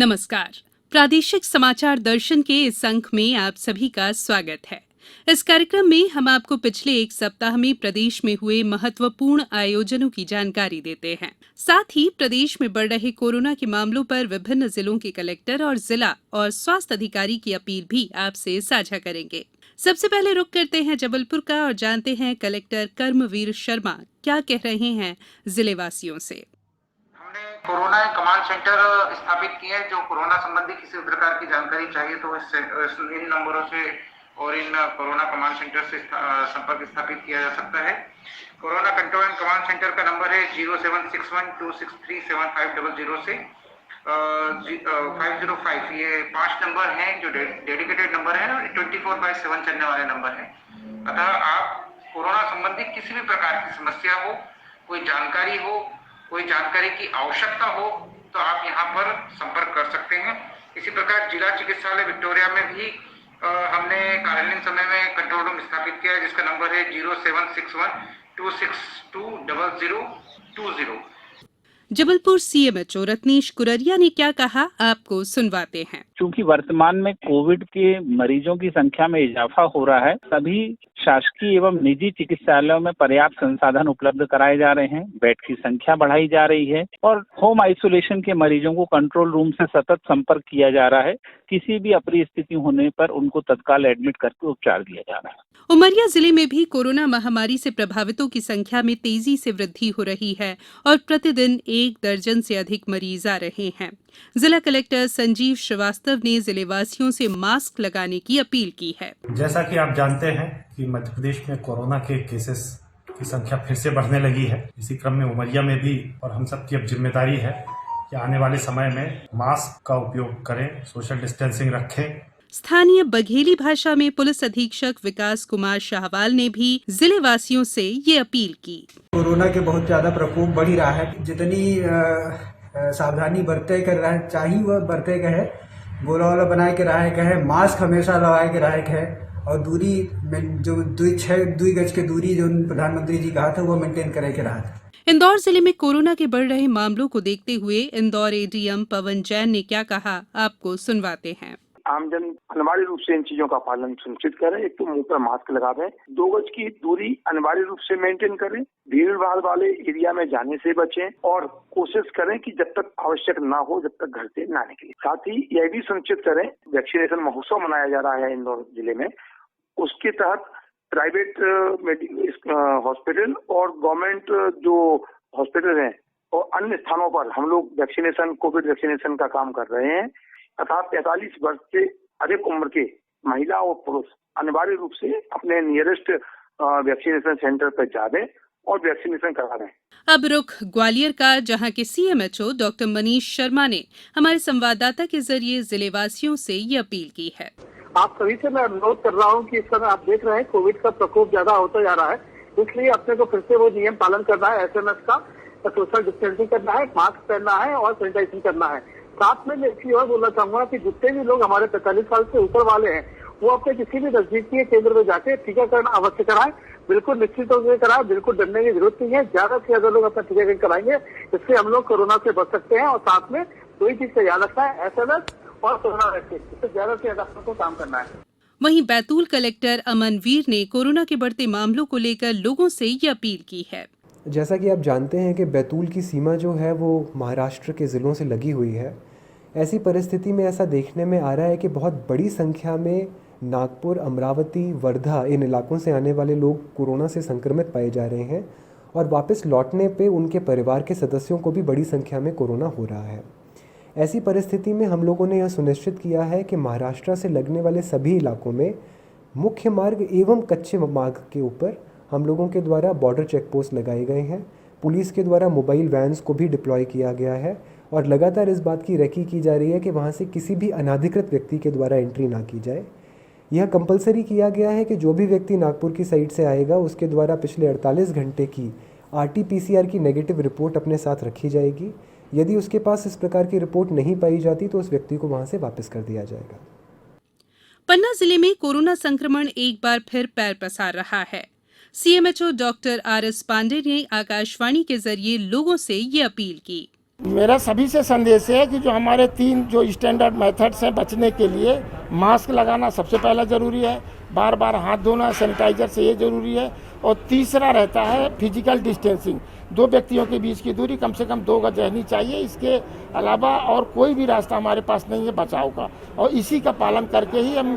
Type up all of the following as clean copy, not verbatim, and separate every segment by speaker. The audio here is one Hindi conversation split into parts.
Speaker 1: नमस्कार। प्रादेशिक समाचार दर्शन के इस अंक में आप सभी का स्वागत है। इस कार्यक्रम में हम आपको पिछले एक सप्ताह में प्रदेश में हुए महत्वपूर्ण आयोजनों की जानकारी देते हैं। साथ ही प्रदेश में बढ़ रहे कोरोना के मामलों पर विभिन्न जिलों के कलेक्टर और जिला और स्वास्थ्य अधिकारी की अपील भी आपसे साझा करेंगे। सबसे पहले रुक करते हैं जबलपुर का और जानते हैं कलेक्टर कर्मवीर शर्मा क्या कह रहे हैं जिले वासियों से।
Speaker 2: हमने कोरोना कमांड सेंटर स्थापित किए हैं। जो कोरोना संबंधी किसी भी प्रकार की जानकारी चाहिए तो इन नंबरों से और इन कोरोना कमांड सेंटर से संपर्क स्थापित किया जा सकता है। Corona control and command centre का नंबर है 0761263750 से 505। ये 5 नंबर हैं जो डेडिकेटेड नंबर है और 24/7 चलने वाले नंबर हैं। अतः आप कोरोना संबंधी किसी भी प्रकार की समस्या हो, कोई जानकारी हो, कोई जानकारी की आवश्यकता हो तो आप यहाँ पर संपर्क कर सकते हैं। इसी प्रकार जिला चिकित्सालय विक्टोरिया में भी हमने कार्यालयीन समय में कंट्रोल रूम स्थापित किया है जिसका नंबर है 0761262020।
Speaker 1: जबलपुर सीएमएचओ रत्नेश कुररिया ने क्या कहा, आपको सुनवाते हैं।
Speaker 3: चूंकि वर्तमान में कोविड के मरीजों की संख्या में इजाफा हो रहा है, सभी शासकीय एवं निजी चिकित्सालयों में पर्याप्त संसाधन उपलब्ध कराए जा रहे हैं, बेड की संख्या बढ़ाई जा रही है और होम आइसोलेशन के मरीजों को कंट्रोल रूम से सतत संपर्क किया जा रहा है। किसी भी अप्रिय स्थिति होने पर उनको तत्काल एडमिट करके उपचार दिया जा रहा है।
Speaker 1: उमरिया जिले में भी कोरोना महामारी से प्रभावितों की संख्या में तेजी से वृद्धि हो रही है और प्रतिदिन 1 दर्जन से अधिक मरीज आ रहे हैं। जिला कलेक्टर संजीव श्रीवास्तव ने जिले वासियों से मास्क लगाने की अपील की है।
Speaker 4: जैसा कि आप जानते हैं कि मध्य प्रदेश में कोरोना के केसेस की संख्या फिर से बढ़ने लगी है। इसी क्रम में उमरिया में भी और हम सबकी अब जिम्मेदारी है कि आने वाले समय में मास्क का उपयोग करें, सोशल डिस्टेंसिंग रखें।
Speaker 1: स्थानीय बघेली भाषा में पुलिस अधीक्षक विकास कुमार शाहवाल ने भी जिले वासियों से ये अपील की।
Speaker 5: कोरोना के बहुत ज्यादा प्रकोप बढ़ ही रहा है। जितनी सावधानी बरते कर रहा है, चाहिए वह बरते का है, गोला वाला बनाए के रहा है, मास्क हमेशा लगाए के रहा है और दूरी में जो 2 गज की दूरी जो प्रधानमंत्री जी कहा था वो मेंटेन करे के रहा था।
Speaker 1: इंदौर जिले में कोरोना के बढ़ रहे मामलों को देखते हुए इंदौर एडीएम पवन जैन ने क्या कहा, आपको सुनवाते हैं।
Speaker 6: आमजन अनिवार्य रूप से इन चीजों का पालन सुनिश्चित करें। एक तो मुंह पर मास्क लगावें, 2 गज की दूरी अनिवार्य रूप से मेंटेन करें, भीड़ भाड़ वाले एरिया में जाने से बचें और कोशिश करें कि जब तक आवश्यक ना हो जब तक घर से ना निकलें। साथ ही यह भी सुनिश्चित करें, वैक्सीनेशन महोत्सव मनाया जा रहा है इंदौर जिले में, उसके तहत प्राइवेट हॉस्पिटल और गवर्नमेंट जो हॉस्पिटल हैं और अन्य स्थानों पर हम लोग कोविड वैक्सीनेशन का काम कर रहे हैं। अर्थात 45 वर्ष से अधिक उम्र के महिला और पुरुष अनिवार्य रूप से अपने नियरेस्ट वैक्सीनेशन सेंटर पर जाएं और वैक्सीनेशन करा दें।
Speaker 1: अब रुख ग्वालियर का, जहां के सीएमएचओ डॉक्टर मनीष शर्मा ने हमारे संवाददाता के जरिए जिले वासियों से ये अपील की है।
Speaker 7: आप सभी से मैं अनुरोध कर रहा हूं कि इस समय आप देख रहे हैं कोविड का प्रकोप ज्यादा होता जा रहा है, इसलिए अपने को फिर से वो नियम पालन करना है, एसएमएस का, सोशल डिस्टेंसिंग करना है, मास्क पहनना है और सैनिटाइजेशन करना है। साथ में मैं इसलिए और बोलना चाहूंगा कि जितने भी लोग हमारे 45 साल से ऊपर वाले हैं वो अपने किसी भी नजदीकी केंद्र में जाके टीकाकरण अवश्य कराएं। बिल्कुल निश्चित रूप से कराएं, बिल्कुल डरने की जरूरत नहीं है। ज्यादा से ज्यादा लोग अपना टीकाकरण कराएंगे, इससे हम लोग कोरोना से बच सकते हैं। और साथ में 2 ही चीज का याद रखना है, एसएमएस और कोरोना वैक्सीन, इससे ज्यादा से ज्यादा को काम करना है।
Speaker 1: वहीं बैतूल कलेक्टर अमनवीर ने कोरोना के बढ़ते मामलों को लेकर लोगों से ये अपील की है।
Speaker 8: जैसा कि आप जानते हैं कि बैतूल की सीमा जो है वो महाराष्ट्र के ज़िलों से लगी हुई है। ऐसी परिस्थिति में ऐसा देखने में आ रहा है कि बहुत बड़ी संख्या में नागपुर, अमरावती, वर्धा इन इलाकों से आने वाले लोग कोरोना से संक्रमित पाए जा रहे हैं और वापस लौटने पे उनके परिवार के सदस्यों को भी बड़ी संख्या में कोरोना हो रहा है। ऐसी परिस्थिति में हम लोगों ने यह सुनिश्चित किया है कि महाराष्ट्र से लगने वाले सभी इलाकों में मुख्य मार्ग एवं कच्चे मार्ग के ऊपर हम लोगों के द्वारा बॉर्डर चेक पोस्ट लगाए गए हैं। पुलिस के द्वारा मोबाइल वैन्स को भी डिप्लॉय किया गया है और लगातार इस बात की रेकी की जा रही है कि वहाँ से किसी भी अनाधिकृत व्यक्ति के द्वारा एंट्री ना की जाए। यह कंपलसरी किया गया है कि जो भी व्यक्ति नागपुर की साइड से आएगा उसके द्वारा पिछले 48 घंटे की RT-PCR की नेगेटिव रिपोर्ट अपने साथ रखी जाएगी। यदि उसके पास इस प्रकार की रिपोर्ट नहीं पाई जाती तो उस व्यक्ति को वहाँ से वापस कर दिया जाएगा।
Speaker 1: पन्ना जिले में कोरोना संक्रमण एक बार फिर पैर पसार रहा है। सीएमएचओ डॉक्टर RS पांडे ने आकाशवाणी के जरिए लोगों से ये अपील की।
Speaker 9: मेरा सभी से संदेश है कि जो हमारे 3 जो स्टैंडर्ड मेथड्स हैं बचने के लिए, मास्क लगाना सबसे पहला ज़रूरी है, बार बार हाथ धोना सैनिटाइजर से ये ज़रूरी है, और तीसरा रहता है फिजिकल डिस्टेंसिंग। 2 व्यक्तियों के बीच की दूरी कम से कम 2 गज रहनी चाहिए। इसके अलावा और कोई भी रास्ता हमारे पास नहीं है बचाव का, और इसी का पालन करके ही हम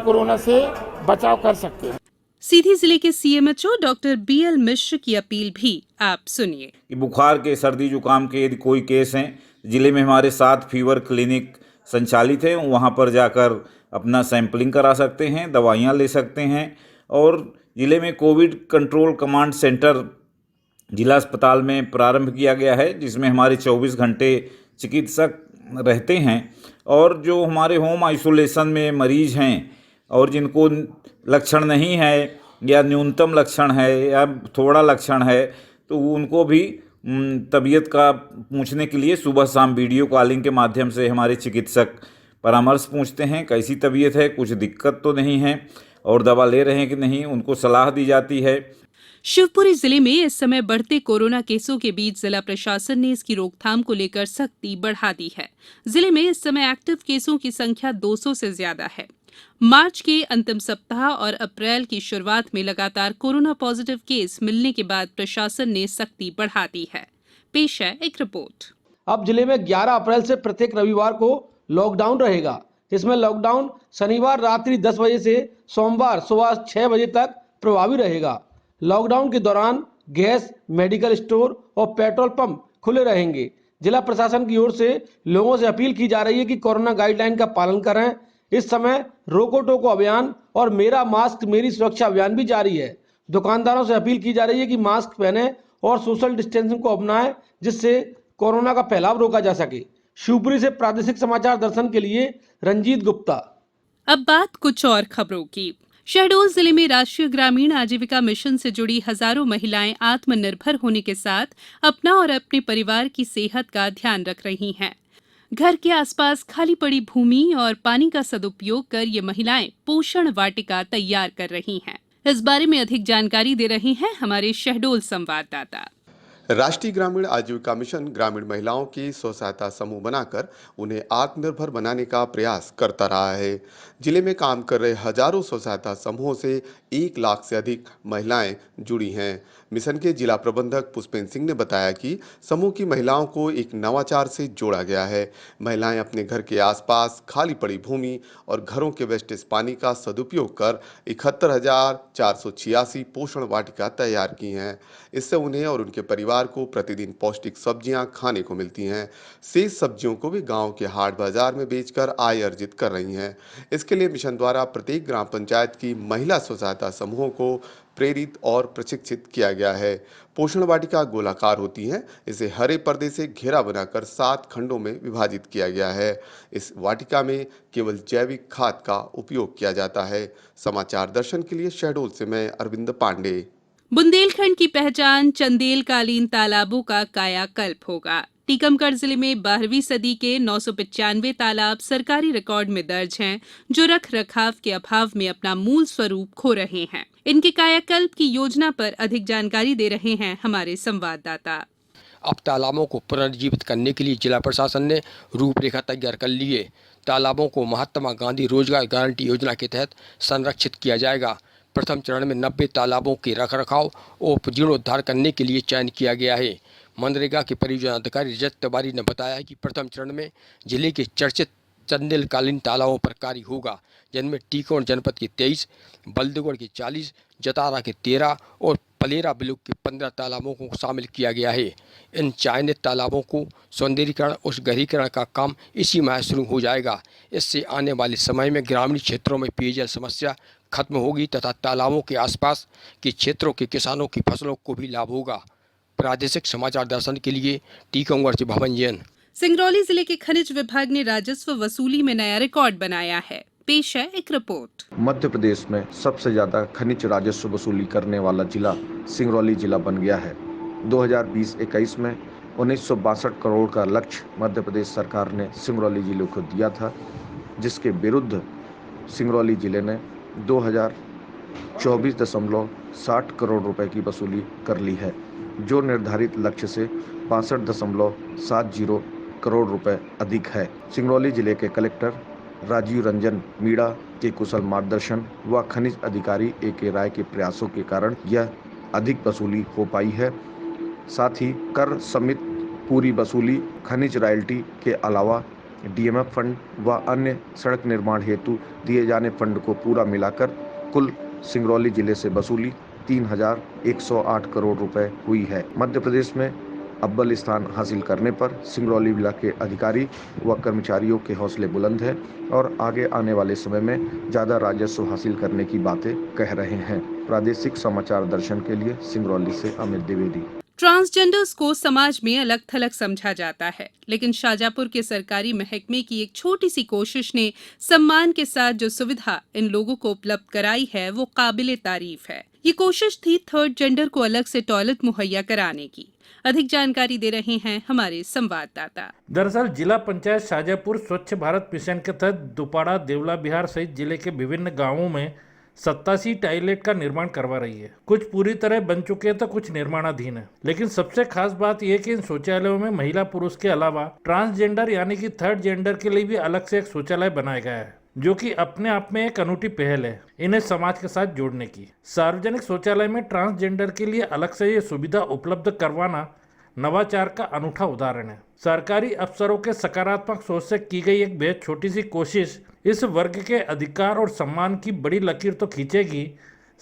Speaker 9: कोरोना से बचाव कर सकते हैं।
Speaker 1: सीधी जिले के सीएमएचओ डॉक्टर बीएल मिश्र की अपील भी आप सुनिए।
Speaker 10: कि बुखार के, सर्दी जुकाम के यदि कोई केस हैं, जिले में हमारे 7 फीवर क्लिनिक संचालित है, वहाँ पर जाकर अपना सैंपलिंग करा सकते हैं, दवाइयाँ ले सकते हैं। और जिले में कोविड कंट्रोल कमांड सेंटर जिला अस्पताल में प्रारंभ किया गया है, जिसमें हमारे 24 घंटे चिकित्सक रहते हैं। और जो हमारे होम आइसोलेशन में मरीज हैं और जिनको लक्षण नहीं है या न्यूनतम लक्षण है या थोड़ा लक्षण है, तो उनको भी तबीयत का पूछने के लिए सुबह शाम वीडियो कॉलिंग के माध्यम से हमारे चिकित्सक परामर्श पूछते हैं, कैसी तबीयत है, कुछ दिक्कत तो नहीं है और दवा ले रहे हैं कि नहीं, उनको सलाह दी जाती है।
Speaker 1: शिवपुरी जिले में इस समय बढ़ते कोरोना केसों के बीच जिला प्रशासन ने इसकी रोकथाम को लेकर सख्ती बढ़ा दी है। जिले में इस समय एक्टिव केसों की संख्या 200 से ज्यादा है। मार्च के अंतिम सप्ताह और अप्रैल की शुरुआत में लगातार कोरोना पॉजिटिव केस मिलने के बाद प्रशासन ने सख्ती बढ़ा दी है। पेश है एक रिपोर्ट।
Speaker 11: अब जिले में 11 अप्रैल से प्रत्येक रविवार को लॉकडाउन रहेगा, जिसमें लॉकडाउन शनिवार रात्रि 10 बजे से सोमवार सुबह 6 बजे तक प्रभावी रहेगा। लॉकडाउन के दौरान गैस, मेडिकल स्टोर और पेट्रोल पंप खुले रहेंगे। जिला प्रशासन की ओर से लोगों से अपील की जा रही है कि कोरोना गाइडलाइन का पालन करें। इस समय रोको टोको अभियान और मेरा मास्क मेरी सुरक्षा अभियान भी जारी है। दुकानदारों से अपील की जा रही है कि मास्क पहने और सोशल डिस्टेंसिंग को अपनाएं, जिससे कोरोना का फैलाव रोका जा सके। शिवपुरी से प्रादेशिक समाचार दर्शन के लिए रंजीत गुप्ता।
Speaker 1: अब बात कुछ और खबरों की। शहडोल जिले में राष्ट्रीय ग्रामीण आजीविका मिशन से जुड़ी हजारों महिलाएं आत्मनिर्भर होने के साथ अपना और अपने परिवार की सेहत का ध्यान रख रही हैं। घर के आसपास खाली पड़ी भूमि और पानी का सदुपयोग कर ये महिलाएं पोषण वाटिका तैयार कर रही हैं। इस बारे में अधिक जानकारी दे रहे हैं हमारे शहडोल संवाददाता।
Speaker 12: राष्ट्रीय ग्रामीण आजीविका मिशन ग्रामीण महिलाओं की स्व सहायता समूह बनाकर उन्हें आत्मनिर्भर बनाने का प्रयास करता रहा है। जिले में काम कर रहे हजारों स्व सहायता समूहों से 1 लाख से अधिक महिलाएं जुड़ी हैं। मिशन के जिला प्रबंधक पुष्पेंद्र सिंह ने बताया कि समूह की महिलाओं को एक नवाचार से जोड़ा गया है। महिलाएं अपने घर के आसपास खाली पड़ी भूमि और घरों के वेस्टेज पानी का सदुपयोग कर 71,486 पोषण वाटिका तैयार की हैं। इससे उन्हें और उनके परिवार को प्रतिदिन पौष्टिक सब्जियां खाने को मिलती हैं। शेष सब्जियों को भी गांव के हाट बाजार में बेचकर आय अर्जित कर रही हैं। इसके लिए मिशन द्वारा प्रत्येक ग्राम पंचायत की महिला स्व सहायता समूहों को प्रेरित और प्रशिक्षित किया गया है। पोषण वाटिका गोलाकार होती है। इसे हरे पर्दे से घेरा बनाकर 7 खंडों में विभाजित किया गया है। इस वाटिका में केवल जैविक खाद का उपयोग किया जाता है। समाचार दर्शन के लिए शहडोल से मैं अरविंद पांडे।
Speaker 1: बुंदेलखंड की पहचान चंदेलकालीन तालाबों का कायाकल्प होगा। टीकमगढ़ जिले में 12वीं सदी के 995 तालाब सरकारी रिकॉर्ड में दर्ज हैं, जो रख रखाव के अभाव में अपना मूल स्वरूप खो रहे हैं। इनके कायाकल्प की योजना पर अधिक जानकारी दे रहे हैं हमारे संवाददाता।
Speaker 13: अब तालाबों को पुनर्जीवित करने के लिए जिला प्रशासन ने रूपरेखा तैयार कर ली है। तालाबों को महात्मा गांधी रोजगार गारंटी योजना के तहत संरक्षित किया जाएगा। प्रथम चरण में 90 तालाबों के रखरखाव और जीर्णोद्धार करने के लिए चयन किया गया है। मनरेगा के परियोजना अधिकारी रजत तिवारी ने बताया है कि प्रथम चरण में जिले के चर्चित चंदेलकालीन तालाबों पर कार्य होगा, जिनमें टीकमगढ़ जनपद के 23, बल्देवगढ़ के 40, जतारा के 13 और पलेरा ब्लॉक के 15 तालाबों को शामिल किया गया है। इन चयनित तालाबों को सौंदर्यीकरण और गहरीकरण का काम इसी माह शुरू हो जाएगा। इससे आने वाले समय में ग्रामीण क्षेत्रों में पेयजल समस्या खत्म होगी तथा तालाबों के आसपास के क्षेत्रों के किसानों की फसलों को भी लाभ होगा। प्रादेशिक समाचार दर्शन के लिए टीकमगढ़ से भवन जैन।
Speaker 1: सिंगरौली जिले के खनिज विभाग ने राजस्व वसूली में नया रिकॉर्ड बनाया है। पेश है एक रिपोर्ट।
Speaker 14: मध्य प्रदेश में सबसे ज्यादा खनिज राजस्व वसूली करने वाला जिला सिंगरौली जिला बन गया है। 2020-21 में 1962 करोड़ का लक्ष्य मध्य प्रदेश सरकार ने सिंगरौली जिले को दिया था, जिसके विरुद्ध सिंगरौली जिले ने 2024.60 करोड़ रुपए की वसूली कर ली है। जो निर्धारित लक्ष्य से 62.70 करोड़ रुपए अधिक है। सिंगरौली जिले के कलेक्टर राजीव रंजन मीणा के कुशल मार्गदर्शन व खनिज अधिकारी A.K. राय के प्रयासों के कारण यह अधिक वसूली हो पाई है। साथ ही कर समेत पूरी वसूली, खनिज रॉयल्टी के अलावा DMF फंड व अन्य सड़क निर्माण हेतु दिए जाने फंड को पूरा मिलाकर कुल सिंगरौली जिले से वसूली 3,108 करोड़ रुपए हुई है। मध्य प्रदेश में अव्वल स्थान हासिल करने पर सिंगरौली जिला के अधिकारी व कर्मचारियों के हौसले बुलंद हैं और आगे आने वाले समय में ज़्यादा राजस्व हासिल करने की बातें कह रहे हैं। प्रादेशिक समाचार दर्शन के लिए सिंगरौली से अमित द्विवेदी।
Speaker 1: ट्रांसजेंडर्स को समाज में अलग थलग समझा जाता है, लेकिन शाजापुर के सरकारी महकमे की एक छोटी सी कोशिश ने सम्मान के साथ जो सुविधा इन लोगों को उपलब्ध कराई है वो काबिले तारीफ है। ये कोशिश थी थर्ड जेंडर को अलग से टॉयलेट मुहैया कराने की। अधिक जानकारी दे रहे हैं हमारे संवाददाता।
Speaker 15: दरअसल जिला पंचायत शाजापुर स्वच्छ भारत मिशन के तहत दुपाड़ा, देवला बिहार सहित जिले के विभिन्न गांवों में 87 टॉयलेट का निर्माण करवा रही है। कुछ पूरी तरह बन चुके हैं तो कुछ निर्माणाधीन है। लेकिन सबसे खास बात यह कि इन शौचालयों में महिला पुरुष के अलावा ट्रांसजेंडर यानी कि थर्ड जेंडर के लिए भी अलग से एक शौचालय बनाया गया है, जो कि अपने आप में एक अनूठी पहल है इन्हें समाज के साथ जोड़ने की। सार्वजनिक शौचालय में ट्रांसजेंडर के लिए अलग से ये सुविधा उपलब्ध करवाना नवाचार का अनूठा उदाहरण है। सरकारी अफसरों के सकारात्मक सोच से की गई एक बेहद छोटी सी कोशिश इस वर्ग के अधिकार और सम्मान की बड़ी लकीर तो खींचेगी,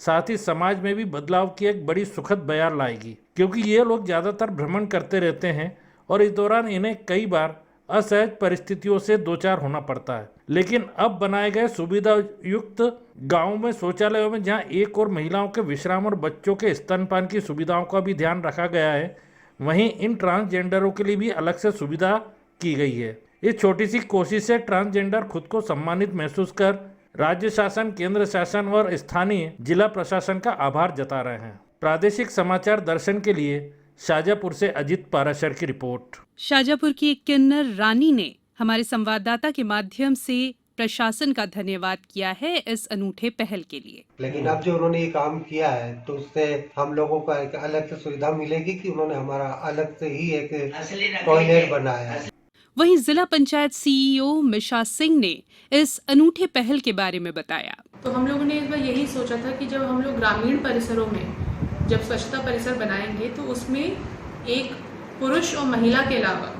Speaker 15: साथ ही समाज में भी बदलाव की एक बड़ी सुखद बयार लाएगी, क्योंकि ये लोग ज़्यादातर भ्रमण करते रहते हैं और इस दौरान इन्हें कई बार असहज परिस्थितियों से दो चार होना पड़ता है। लेकिन अब बनाए गए सुविधा युक्त गाँव में शौचालयों में जहाँ एक और महिलाओं के विश्राम और बच्चों के स्तनपान की सुविधाओं का भी ध्यान रखा गया है, वहीं इन ट्रांसजेंडरों के लिए भी अलग से सुविधा की गई है। इस छोटी सी कोशिश से ट्रांसजेंडर खुद को सम्मानित महसूस कर राज्य शासन, केंद्र शासन और स्थानीय जिला प्रशासन का आभार जता रहे हैं। प्रादेशिक समाचार दर्शन के लिए शाजापुर से अजित पाराशर की रिपोर्ट।
Speaker 1: शाजापुर की एक किन्नर रानी ने हमारे संवाददाता के माध्यम से प्रशासन का धन्यवाद किया है इस अनूठे पहल के लिए।
Speaker 16: लेकिन अब जो उन्होंने ये काम किया है तो उससे हम लोगों को एक अलग से सुविधा मिलेगी कि उन्होंने हमारा अलग से ही एक टॉयलेट बनाया है।
Speaker 1: वहीं जिला पंचायत CEO मिशा सिंह ने इस अनूठे पहल के बारे में बताया।
Speaker 17: तो हम लोगों ने इस बार यही सोचा था कि जब हम लोग ग्रामीण परिसरों में जब स्वच्छता परिसर बनाएंगे तो उसमें एक पुरुष और महिला के अलावा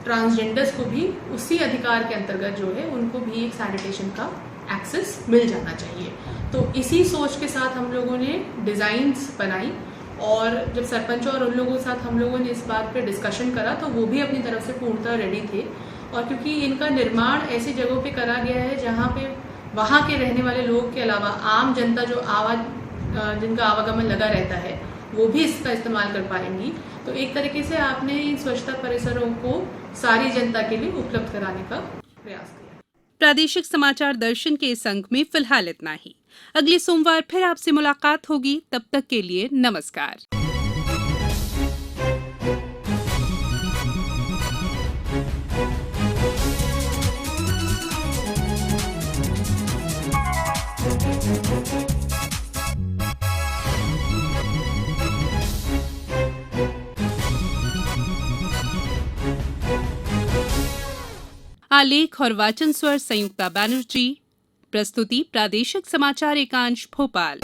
Speaker 17: ट्रांसजेंडर्स को भी उसी अधिकार के अंतर्गत जो है उनको भी एक सैनिटेशन का एक्सेस मिल जाना चाहिए। तो इसी सोच के साथ हम लोगों ने डिज़ाइंस बनाई और जब सरपंच और उन लोगों के साथ हम लोगों ने इस बात पे डिस्कशन करा तो वो भी अपनी तरफ से पूर्णतः रेडी थे। और क्योंकि इनका निर्माण ऐसी जगहों पे करा गया है जहाँ पे वहाँ के रहने वाले लोग के अलावा आम जनता जो जिनका आवागमन लगा रहता है वो भी इसका इस्तेमाल कर पाएंगी। तो एक तरीके से आपने इन स्वच्छता परिसरों को सारी जनता के लिए उपलब्ध कराने का प्रयास किया।
Speaker 1: प्रादेशिक समाचार दर्शन के इस अंक में फिलहाल इतना ही। अगले सोमवार फिर आपसे मुलाकात होगी, तब तक के लिए नमस्कार। आलेख और वाचन स्वर संयुक्ता बैनर्जी। प्रस्तुति प्रादेशिक समाचार एकांश भोपाल।